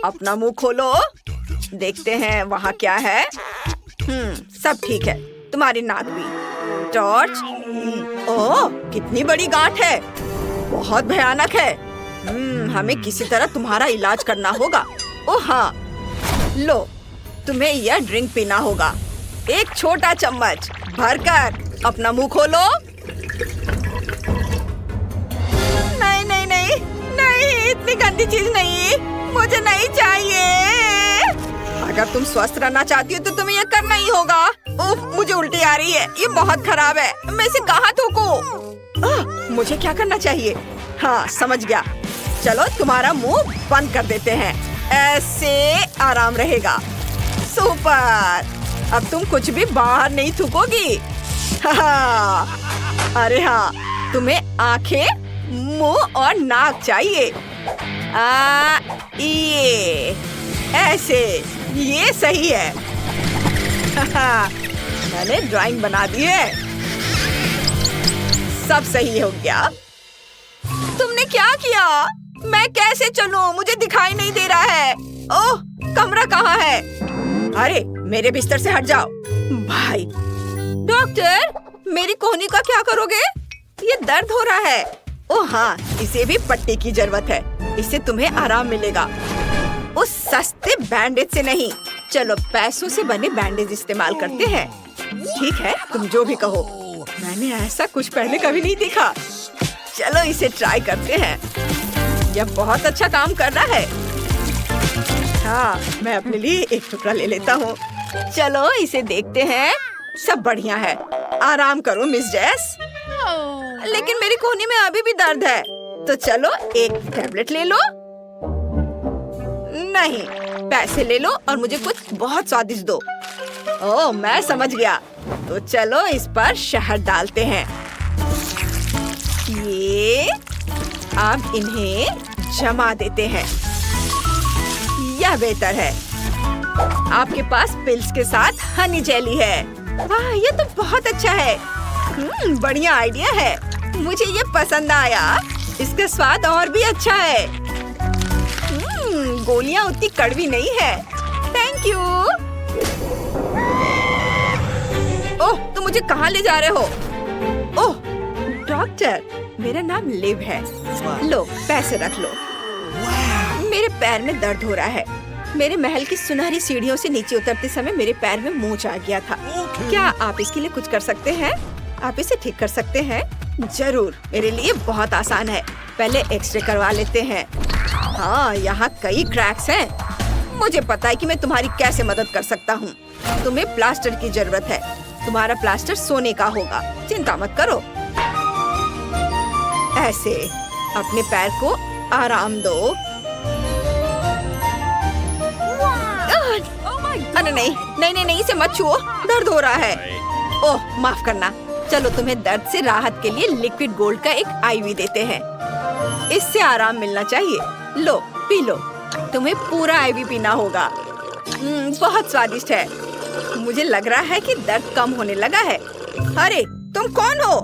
अपना मुंह खोलो। देखते हैं वहाँ क्या है। सब ठीक है। तुम्हारी नाक भी। टॉर्च। ओह, कितनी बड़ी गांठ है। बहुत भयानक है। हमें किसी तरह तुम्हारा इलाज करना होगा। ओह हाँ, लो, तुम्हें यह ड्रिंक पीना होगा। एक छोटा चम्मच भरकर। अपना मुंह खोलो। नहीं नहीं नहीं नहीं, इतनी गंदी चीज नहीं, मुझे नहीं चाहिए। अगर तुम स्वस्थ रहना चाहती हो तो तुम्हें यह करना ही होगा। उफ, मुझे उल्टी आ रही है। ये बहुत खराब है। मैं इसे कहाँ थूकूं? मुझे क्या करना चाहिए? हाँ, समझ गया। चलो तुम्हारा मुंह बंद कर देते हैं। ऐसे आराम रहेगा। सुपर। अब तुम कुछ भी बाहर नहीं थूकोगी। अरे हाँ, तुम्हें आंखें, मुंह और नाक चाहिए। ये ऐसे, ये सही है। मैंने ड्राइंग बना दी है। सब सही हो गया। तुमने क्या किया? मैं कैसे चलूं? मुझे दिखाई नहीं दे रहा है। ओह, कमरा कहाँ है? अरे, मेरे बिस्तर से हट जाओ। भाई डॉक्टर, मेरी कोहनी का क्या करोगे? ये दर्द हो रहा है। ओह हाँ, इसे भी पट्टी की जरूरत है। इससे तुम्हें आराम मिलेगा। उस सस्ते बैंडेज से नहीं। चलो पैसों से बने बैंडेज इस्तेमाल करते हैं। ठीक है, तुम जो भी कहो। मैंने ऐसा कुछ पहले कभी नहीं देखा। चलो इसे ट्राई करते हैं। यह बहुत अच्छा काम कर रहा है। हाँ, मैं अपने लिए एक टुकड़ा ले लेता हूँ। चलो इसे देखते हैं। सब बढ़िया है। आराम करो मिस जेस। लेकिन मेरी कोहनी में अभी भी दर्द है। तो चलो एक टैबलेट ले लो। नहीं, पैसे ले लो और मुझे कुछ बहुत स्वादिष्ट दो। ओह, मैं समझ गया। तो चलो इस पर शहद डालते हैं। ये अब इन्हें जमा देते हैं। यह बेहतर है। आपके पास पिल्स के साथ हनी जेली है। वाह, ये तो बहुत अच्छा है। बढ़िया आइडिया है। मुझे ये पसंद आया। इसका स्वाद और भी अच्छा है। गोलियां उतनी कड़वी नहीं है। Thank you. ओह, तुम मुझे कहाँ ले जा रहे हो? ओह डॉक्टर, मेरा नाम लिव है। लो, पैसे रख लो। मेरे पैर में दर्द हो रहा है। मेरे महल की सुनहरी सीढ़ियों से नीचे उतरते समय मेरे पैर में मोच आ गया था। क्या आप इसके लिए कुछ कर सकते हैं? आप इसे ठीक कर सकते हैं? जरूर, मेरे लिए बहुत आसान है। पहले एक्सरे करवा लेते हैं। हाँ, यहाँ कई क्रैक्स हैं। मुझे पता है कि मैं तुम्हारी कैसे मदद कर सकता हूँ। तुम्हें प्लास्टर की जरूरत है। तुम्हारा प्लास्टर सोने का होगा। चिंता मत करो। ऐसे अपने पैर को आराम दो। अरे नहीं नहीं नहीं नहीं, इसे मत छुओ, दर्द हो रहा है। ओह माफ करना। चलो तुम्हें दर्द से राहत के लिए लिक्विड गोल्ड का एक आईवी देते हैं। इससे आराम मिलना चाहिए। लो, पी लो। तुम्हें पूरा आईवी पीना होगा। बहुत स्वादिष्ट है। मुझे लग रहा है कि दर्द कम होने लगा है। अरे तुम कौन हो?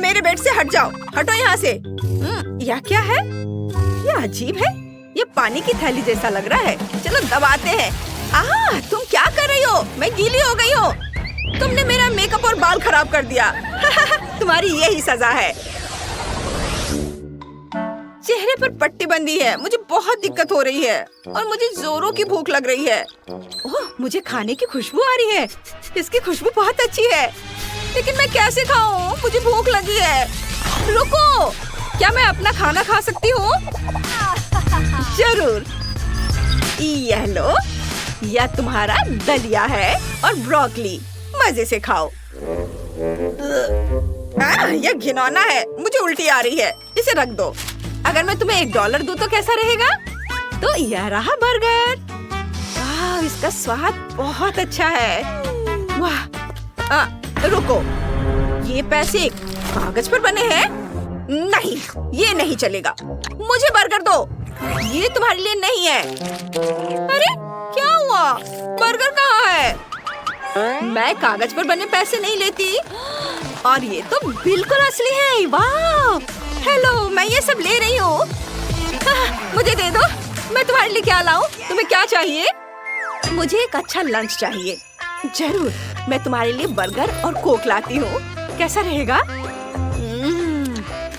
मेरे बेड से हट जाओ। हटो यहाँ से। यह क्या है? यह अजीब है। ये पानी की थैली जैसा लग रहा है। चलो दबाते हैं। तुम क्या कर रही हो? मैं गीली हो गई हूँ। तुमने मेरा मेकअप और बाल खराब कर दिया। तुम्हारी यही सजा है। चेहरे पर पट्टी बंदी है। मुझे बहुत दिक्कत हो रही है और मुझे जोरों की भूख लग रही है। ओह, मुझे खाने की खुशबू आ रही है। इसकी खुशबू बहुत अच्छी है, लेकिन मैं कैसे खाऊं? मुझे भूख लगी है। रुको, क्या मैं अपना खाना खा सकती हूँ? जरूर। यह लो, यह तुम्हारा दलिया है और ब्रोकली। मजे से खाओ। यह घिनौना है। मुझे उल्टी आ रही है। इसे रख दो। अगर मैं तुम्हें $1 दूं तो कैसा रहेगा? तो यह रहा बर्गर। वाह, इसका स्वाद बहुत अच्छा है। वाह, रुको, ये पैसे कागज पर बने हैं? नहीं, ये नहीं चलेगा। मुझे बर्गर दो। ये तुम्हारे लिए नहीं है। अरे क्या हुआ? बर्गर कहाँ है? मैं कागज पर बने पैसे नहीं लेती। और ये तो बिल्कुल असली है। वाह, हेलो, मैं ये सब ले रही हूँ। मुझे दे दो। मैं तुम्हारे तुम्हारे लिए क्या लाऊं? तुम्हें क्या चाहिए? मुझे एक अच्छा लंच चाहिए। जरूर, मैं तुम्हारे लिए बर्गर और कोक लाती हूँ। कैसा रहेगा?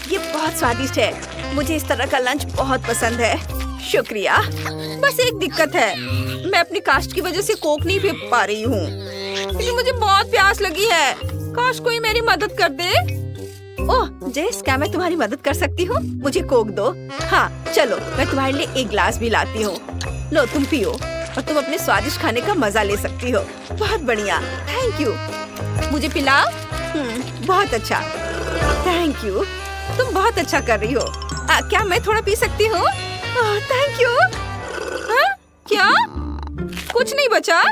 ये बहुत स्वादिष्ट है। मुझे इस तरह का लंच बहुत पसंद है। शुक्रिया। बस एक दिक्कत है, मैं अपनी कास्ट की वजह से कोक नहीं पी पा रही हूँ, क्योंकि मुझे बहुत प्यास लगी है। काश कोई मेरी मदद कर दे। ओह जेस, क्या मैं तुम्हारी मदद कर सकती हूँ? मुझे कोक दो। हाँ चलो, मैं तुम्हारे लिए एक ग्लास भी लाती हूँ। लो तुम पियो और तुम अपने स्वादिष्ट खाने का मजा ले सकती हो। बहुत बढ़िया, थैंक यू। मुझे पिलाओ। बहुत अच्छा, थैंक यू। तुम बहुत अच्छा कर रही हो। क्या मैं थोड़ा पी सकती हूँ? Thank you. क्या कुछ नहीं बचा?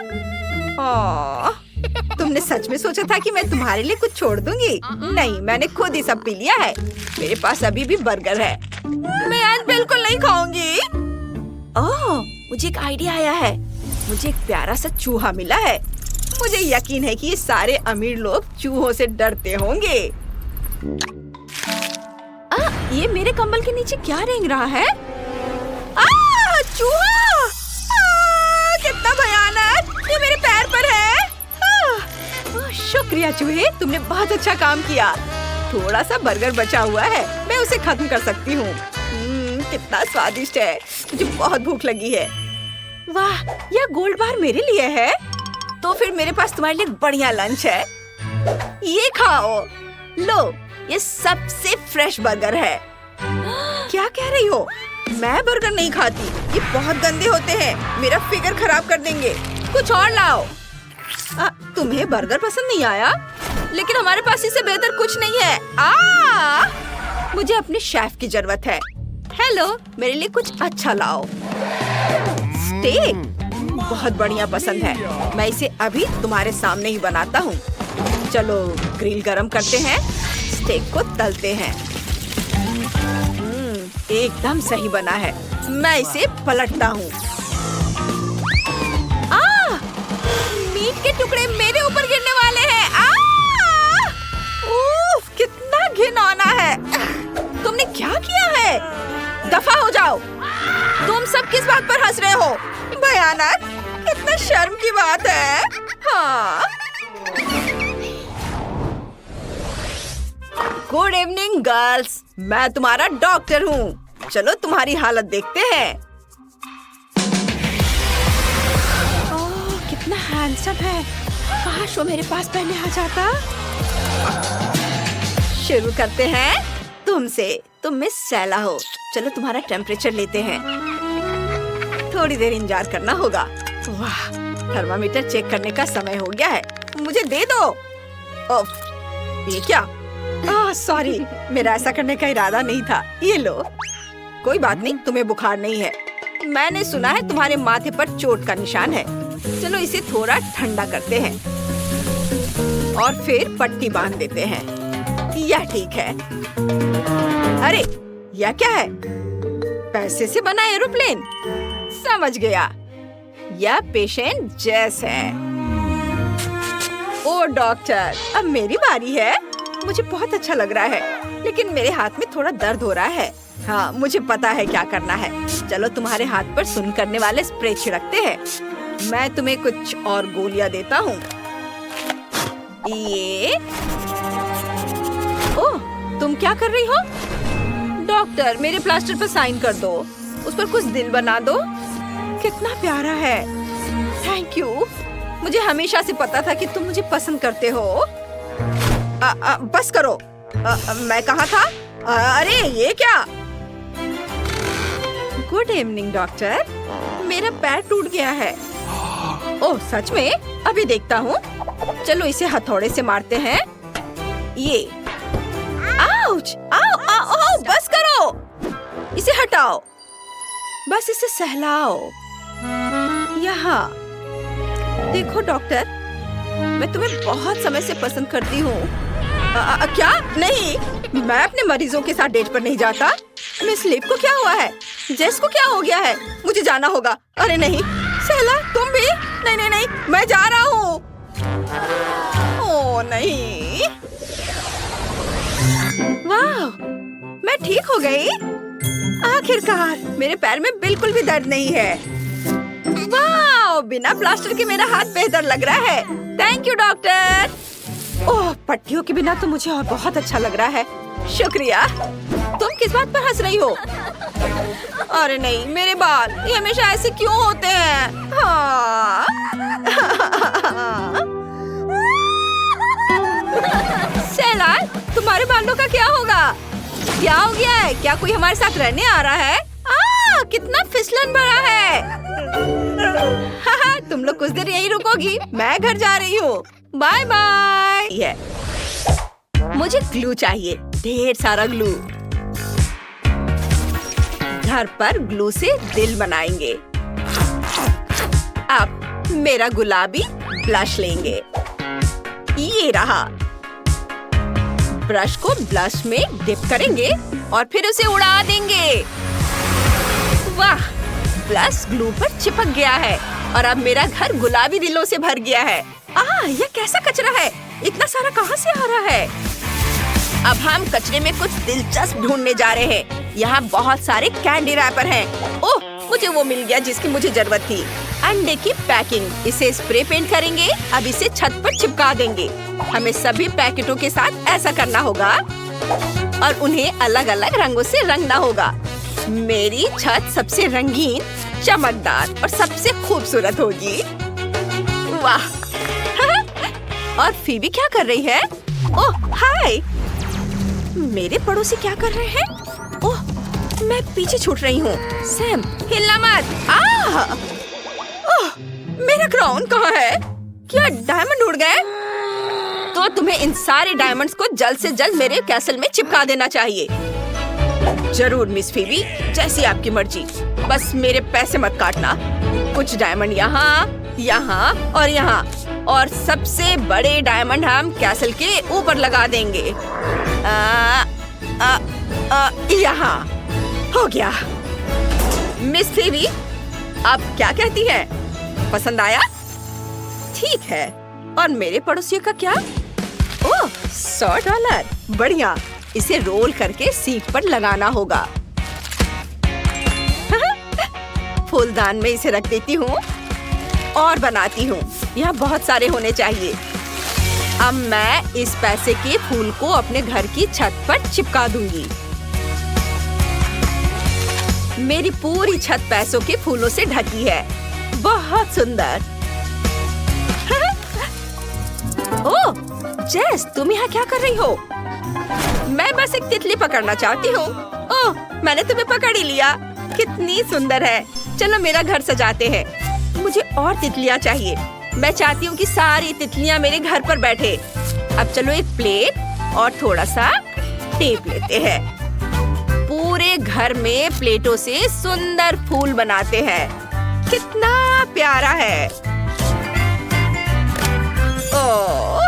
तुमने सच में सोचा था कि मैं तुम्हारे लिए कुछ छोड़ दूंगी? नहीं, मैंने खुद ही सब पी लिया है। मेरे पास अभी भी बर्गर है। मैं आज बिल्कुल नहीं खाऊंगी। ओह, मुझे एक आइडिया आया है। मुझे एक प्यारा सा चूहा मिला है। मुझे यकीन है कि ये सारे अमीर लोग चूहों से डरते होंगे। ये मेरे कंबल के नीचे क्या रेंग रहा है? चूहा! कितना भयानक! ये मेरे पैर पर है। शुक्रिया चूहे, तुमने बहुत अच्छा काम किया। थोड़ा सा बर्गर बचा हुआ है, मैं उसे खत्म कर सकती हूँ। कितना स्वादिष्ट है। मुझे बहुत भूख लगी है। वाह, यह गोल्ड बार मेरे लिए है। तो फिर मेरे पास तुम्हारे लिए बढ़िया लंच है। ये खाओ। लो, ये सबसे फ्रेश बर्गर है। क्या कह रही हो? मैं बर्गर नहीं खाती, ये बहुत गंदे होते हैं, मेरा फिगर खराब कर देंगे। कुछ और लाओ। तुम्हें बर्गर पसंद नहीं आया? लेकिन हमारे पास इससे बेहतर कुछ नहीं है। मुझे अपने शेफ की जरूरत है। हेलो, मेरे लिए कुछ अच्छा लाओ। स्टेक बहुत बढ़िया पसंद है। मैं इसे अभी तुम्हारे सामने ही बनाता हूँ। चलो ग्रिल गरम करते हैं, स्टेक को तलते हैं। एकदम सही बना है। मैं इसे पलटता हूँ। मीट के टुकड़े मेरे ऊपर गिरने वाले हैं। उफ, कितना घिनौना है। तुमने क्या किया है? दफा हो जाओ। तुम सब किस बात पर हंस रहे हो? भयानक, कितना शर्म की बात है। हाँ। गुड इवनिंग गर्ल्स, मैं तुम्हारा डॉक्टर हूँ। चलो तुम्हारी हालत देखते हैं। ओह, कितना हैंडसम है। काश वो मेरे पास पहले आ जाता। शुरू करते हैं तुमसे। तुम मिस सैला हो। चलो तुम्हारा टेम्परेचर लेते हैं। थोड़ी देर इंतजार करना होगा। वाह, थर्मामीटर चेक करने का समय हो गया है। मुझे दे दो। ओह, ये क्या? सॉरी, मेरा ऐसा करने का इरादा नहीं था। ये लो। कोई बात नहीं, तुम्हें बुखार नहीं है। मैंने सुना है तुम्हारे माथे पर चोट का निशान है। चलो इसे थोड़ा ठंडा करते हैं और फिर पट्टी बांध देते हैं। यह ठीक है। अरे, यह क्या है? पैसे से बना एरोप्लेन। समझ गया, यह पेशेंट जेस है। ओ डॉक्टर, अब मेरी बारी है। मुझे बहुत अच्छा लग रहा है, लेकिन मेरे हाथ में थोड़ा दर्द हो रहा है। हाँ, मुझे पता है क्या करना है। चलो तुम्हारे हाथ पर सुन्न करने वाले स्प्रे छिड़कते हैं। मैं तुम्हें कुछ और गोलियां देता हूँ। ये। ओह, तुम क्या कर रही हो? डॉक्टर, मेरे प्लास्टर पर साइन कर दो। उस पर कुछ दिल बना दो। कितना प्यारा है। Thank you. मुझे हमेशा से पता था कि तुम मुझे पसंद करते हो। बस करो। मैं कहाँ था? अरे ये क्या? गुड इवनिंग डॉक्टर, मेरा पैर टूट गया है। ओह सच में? अभी देखता हूँ। चलो इसे हथौड़े से मारते हैं। ये। आउच! आओ, आओ, आओ, बस करो। इसे हटाओ। बस इसे सहलाओ। यहाँ देखो डॉक्टर, मैं तुम्हें बहुत समय से पसंद करती हूँ। क्या? नहीं, मैं अपने मरीजों के साथ डेट पर नहीं जाता। मिस लिप को क्या हुआ है? जेस को क्या हो गया है? मुझे जाना होगा। अरे नहीं, सहला तुम भी? नहीं नहीं नहीं, मैं जा रहा हूँ। ओह नहीं। वाह, मैं ठीक हो गई। आखिरकार मेरे पैर में बिल्कुल भी दर्द नहीं है। वाह, बिना प्लास्टर के मेरा हाथ बेहतर लग रहा है। Thank you doctor. ओह, पट्टियों के बिना तो मुझे और बहुत अच्छा लग रहा है। शुक्रिया। तुम किस बात पर हंस रही हो? अरे नहीं, मेरे बाल ये हमेशा ऐसे क्यों होते हैं? हाँ। सेला, तुम्हारे बालों का क्या होगा? क्या हो गया है? क्या कोई हमारे साथ रहने आ रहा है? कितना फिसलन भरा है। तुम लोग कुछ देर यही रुकोगी, मैं घर जा रही हूँ। Bye bye. मुझे ग्लू चाहिए, ढेर सारा ग्लू। घर पर ग्लू से दिल बनाएंगे। अब मेरा गुलाबी ब्लश लेंगे। ये रहा। ब्रश को ब्लश में डिप करेंगे और फिर उसे उड़ा देंगे। वाह, ब्लश ग्लू पर चिपक गया है और अब मेरा घर गुलाबी दिलों से भर गया है। यह कैसा कचरा है? इतना सारा कहाँ से आ रहा है? अब हम कचरे में कुछ दिलचस्प ढूंढने जा रहे हैं। यहाँ बहुत सारे कैंडी रैपर हैं। ओह, मुझे वो मिल गया जिसकी मुझे जरूरत थी। अंडे की पैकिंग। इसे स्प्रे पेंट करेंगे। अब इसे छत पर चिपका देंगे। हमें सभी पैकेटों के साथ ऐसा करना होगा और उन्हें अलग अलग रंगों से रंगना होगा। मेरी छत सबसे रंगीन, चमकदार और सबसे खूबसूरत होगी। वाह। और फीबी क्या कर रही है? ओह, हाय। मेरे पड़ोसी क्या कर रहे हैं? ओह, मैं पीछे छूट रही हूँ। सैम, हिलना मत। ओह, मेरा क्राउन कहाँ है? क्या डायमंड उड़ गए? तो तुम्हें इन सारे डायमंड्स को जल्द से जल्द मेरे कैसल में चिपका देना चाहिए। जरूर मिस फीबी, जैसी आपकी मर्जी। बस मेरे पैसे मत काटना। कुछ डायमंड यहाँ, यहाँ और यहाँ, और सबसे बड़े डायमंड हम कैसल के ऊपर लगा देंगे। यहाँ हो गया। मिस फीबी, आप क्या कहती हैं? पसंद आया? ठीक है। और मेरे पड़ोसियों का क्या? ओह, $100। बढ़िया। इसे रोल करके सीट पर लगाना होगा। फूलदान में इसे रख देती हूँ और बनाती हूँ। यहाँ बहुत सारे होने चाहिए। अब मैं इस पैसे के फूल को अपने घर की छत पर चिपका दूंगी। मेरी पूरी छत पैसों के फूलों से ढकी है। बहुत सुंदर। ओह, जेस, तुम यहाँ क्या कर रही हो? मैं बस एक तितली पकड़ना चाहती हूँ। ओह, मैंने तुम्हें पकड़ ही लिया। कितनी सुंदर है। चलो मेरा घर सजाते हैं। मुझे और तितलियाँ चाहिए। मैं चाहती हूँ कि सारी तितलियाँ मेरे घर पर बैठे। अब चलो एक प्लेट और थोड़ा सा टेप लेते हैं। पूरे घर में प्लेटों से सुंदर फूल बनाते हैं। कितना प्यारा है। ओह,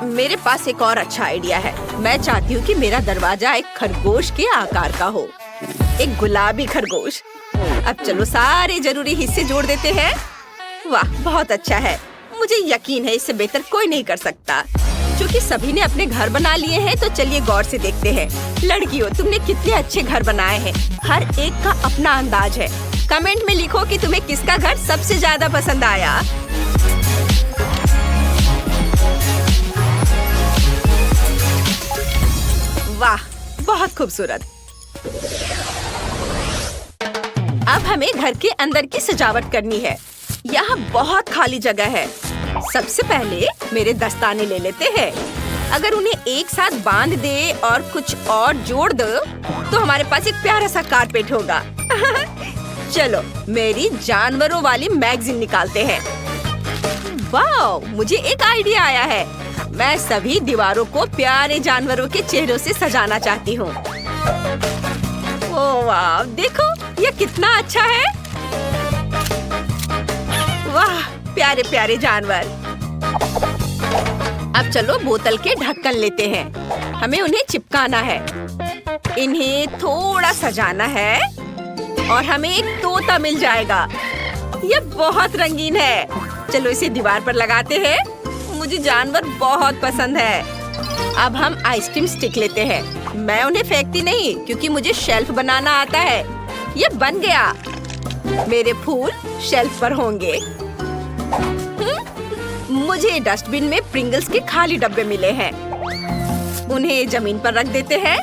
मेरे पास एक और अच्छा आइडिया है। मैं चाहती हूँ कि मेरा दरवाजा एक खरगोश के आकार का हो। एक गुलाबी खरगोश। अब चलो सारे जरूरी हिस्से जोड़ देते हैं। वाह, बहुत अच्छा है। मुझे यकीन है इससे बेहतर कोई नहीं कर सकता। क्योंकि सभी ने अपने घर बना लिए हैं, तो चलिए गौर से देखते हैं। लड़कियों, तुमने कितने अच्छे घर बनाए हैं। हर एक का अपना अंदाज है। कमेंट में लिखो कि तुम्हें किसका घर सबसे ज्यादा पसंद आया। वाह, बहुत खूबसूरत। अब हमें घर के अंदर की सजावट करनी है। यहाँ बहुत खाली जगह है। सबसे पहले मेरे दस्ताने ले लेते हैं। अगर उन्हें एक साथ बांध दे और कुछ और जोड़ दो तो हमारे पास एक प्यारा सा कारपेट होगा। चलो मेरी जानवरों वाली मैगजीन निकालते हैं। वाह, मुझे एक आइडिया आया है। मैं सभी दीवारों को प्यारे जानवरों के चेहरों से सजाना चाहती हूँ। ओह वाह, देखो ये कितना अच्छा है। वाह, प्यारे प्यारे जानवर। अब चलो बोतल के ढक्कन लेते हैं। हमें उन्हें चिपकाना है। इन्हें थोड़ा सजाना है और हमें एक तोता मिल जाएगा। ये बहुत रंगीन है। चलो इसे दीवार पर लगाते हैं। मुझे जानवर बहुत पसंद है। अब हम आइसक्रीम स्टिक लेते हैं। मैं उन्हें फेंकती नहीं क्योंकि मुझे शेल्फ बनाना आता है। ये बन गया। मेरे फूल शेल्फ पर होंगे। मुझे डस्टबिन में प्रिंगल्स के खाली डब्बे मिले हैं। उन्हें जमीन पर रख देते हैं।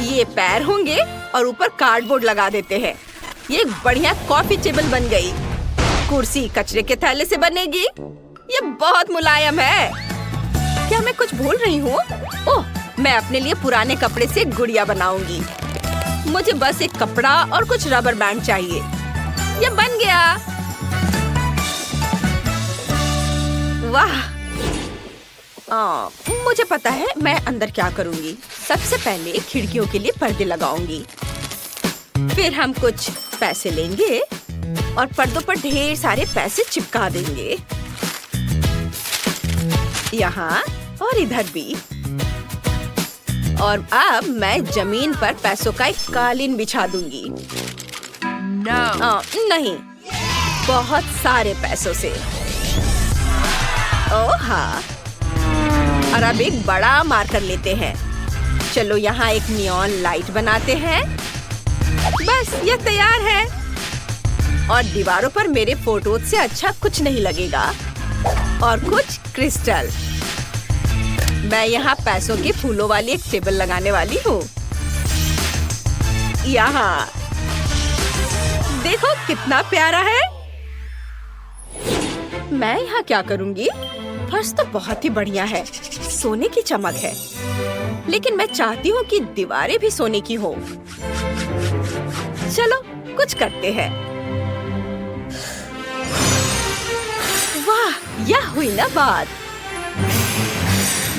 ये पैर होंगे और ऊपर कार्डबोर्ड लगा देते हैं। ये एक बढ़िया कॉफी टेबल बन गई। कुर्सी कचरे के थैले से बनेगी। ये बहुत मुलायम है। क्या मैं कुछ भूल रही हूँ? ओह, मैं अपने लिए पुराने कपड़े से गुड़िया बनाऊंगी। मुझे बस एक कपड़ा और कुछ रबर बैंड चाहिए। ये बन गया। वाह! मुझे पता है मैं अंदर क्या करूंगी। सबसे पहले खिड़कियों के लिए पर्दे लगाऊंगी। फिर हम कुछ पैसे लेंगे और पर्दों पर ढेर सारे पैसे चिपका देंगे। यहाँ और इधर भी। और अब मैं जमीन पर पैसों का एक कालीन बिछा दूंगी। नहीं, बहुत सारे पैसों से। ओह हाँ। और अब एक बड़ा मार्कर लेते हैं। चलो यहाँ एक नियॉन लाइट बनाते हैं। बस ये तैयार है। और दीवारों पर मेरे फोटोज से अच्छा कुछ नहीं लगेगा। और कुछ क्रिस्टल। मैं यहाँ पैसों के फूलों वाली एक टेबल लगाने वाली हूँ। यहाँ देखो कितना प्यारा है। मैं यहाँ क्या करूँगी? फर्श तो बहुत ही बढ़िया है। सोने की चमक है। लेकिन मैं चाहती हूँ कि दीवारें भी सोने की हो। चलो कुछ करते हैं। वाह, यह हुई ना बात।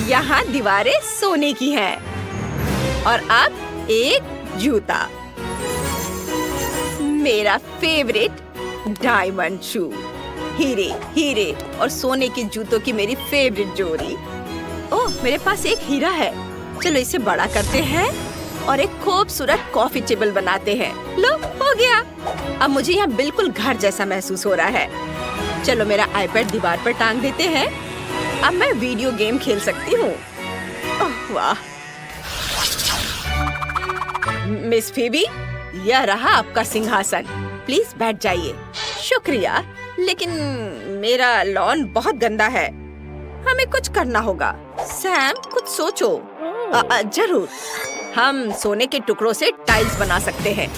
यहाँ दीवारें सोने की हैं। और अब एक जूता। मेरा फेवरेट डायमंड शू। हीरे हीरे और सोने के जूतों की मेरी फेवरेट जोड़ी। ओह, मेरे पास एक हीरा है। चलो इसे बड़ा करते हैं और एक खूबसूरत कॉफी टेबल बनाते हैं। लो, हो गया। अब मुझे यहाँ बिल्कुल घर जैसा महसूस हो रहा है। चलो मेरा आईपैड दीवार पर टांग देते हैं। अब मैं वीडियो गेम खेल सकती हूँ। ओह वाह। मिस फीबी, यह रहा आपका सिंहासन। प्लीज बैठ जाइए। शुक्रिया, लेकिन मेरा लॉन बहुत गंदा है। हमें कुछ करना होगा। सैम, कुछ सोचो। जरूर। हम सोने के टुकड़ों से टाइल्स बना सकते हैं।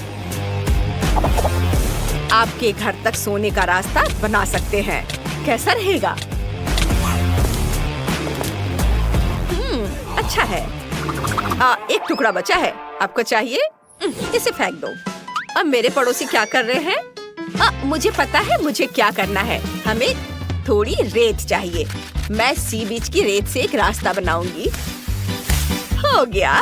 आपके घर तक सोने का रास्ता बना सकते हैं। कैसा रहेगा? अच्छा है। एक टुकड़ा बचा है। आपको चाहिए? इसे फेंक दो। अब मेरे पड़ोसी क्या कर रहे हैं? मुझे पता है मुझे क्या करना है। हमें थोड़ी रेत चाहिए। मैं सी बीच की रेत से एक रास्ता बनाऊंगी। हो गया।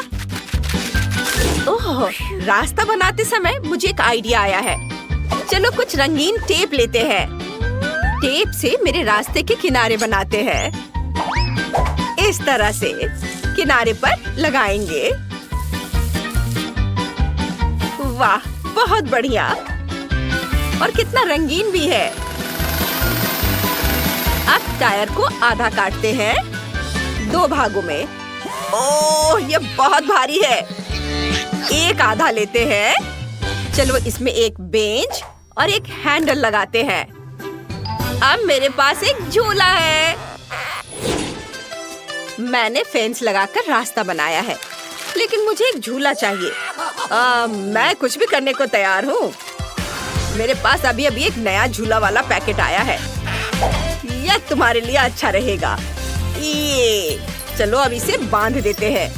ओह, रास्ता बनाते समय मुझे एक आइडिया आया है। चलो कुछ रंगीन टेप लेते हैं। टेप से मेरे रास्ते के किनारे बनाते हैं। इस तरह से किनारे पर लगाएंगे। वाह, बहुत बढ़िया। और कितना रंगीन भी है। अब टायर को आधा काटते हैं 2 भागों में। ओह, ये बहुत भारी है। एक आधा लेते हैं। चलो इसमें एक बेंच और एक हैंडल लगाते हैं। अब मेरे पास एक झूला है। मैंने फेंस लगाकर रास्ता बनाया है, लेकिन मुझे एक झूला चाहिए। मैं कुछ भी करने को तैयार हूँ। मेरे पास अभी एक नया झूला वाला पैकेट आया है। यह तुम्हारे लिए अच्छा रहेगा। ये चलो अब इसे बांध देते हैं।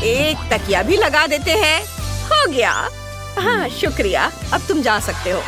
एक तकिया भी लगा देते हैं। हो गया। हाँ, शुक्रिया। अब तुम जा सकते हो।